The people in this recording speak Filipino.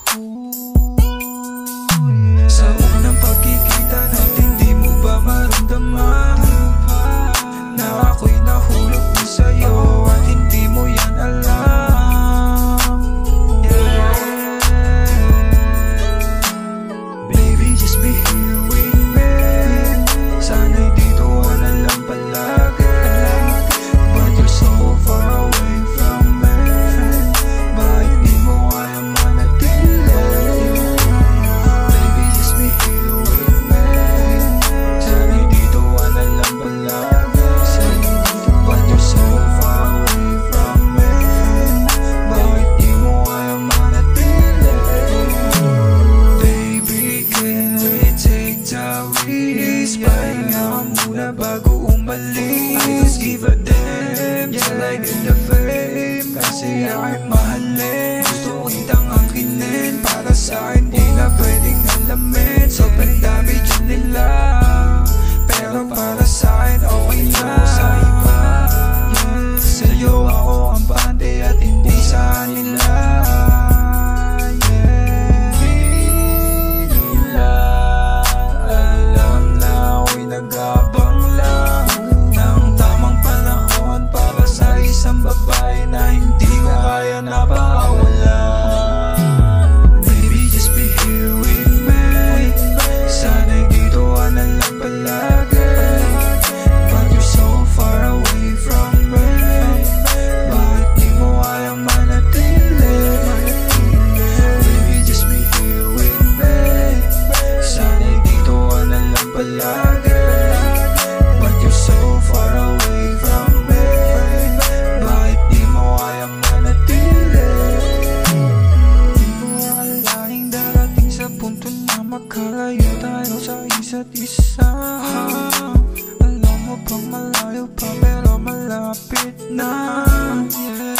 Sa unang pagkikita natin, di mo ba maramdaman na ako'y nahulog na sa'yo at hindi mo yan alam? Baby, just be here with me. Sana'y dito ka na lang palagi, but you're so far away from me. Bakit di mo kaya manatili? Baby, just be here with me. Sana'y dito ka na lang palagi, but you're so far away from me. Bakit di mo kaya manatili? Baby, can we take the risk? Pahinga ka muna bago umalis. I just give a damn, just like in the fame. Kasi ako'y mahalin, gusto kitang angkinin. Para sa'kin di na pwedeng alamin. Sobrang dami dyan nila, pero para sa'kin okay na. Sa iba, sa'yo ako ang bante at hindi sa nila. Nagabang lang ng tamang panahon para sa isang babae na hindi ko kaya napakawalan. Baby, just be here with me. Sana'y dito ka na lang palagi, but you're so far away from me. Bakit di mo kaya manatili? Baby, just be here with me. Sana'y dito ka na lang palagi, so far away from me. Bakit di mo kaya manatili? Di ko akalaing darating sa punto na magkalayo tayo sa isa't isa. Alam mo bang malayo pa pero malapit na, yeah.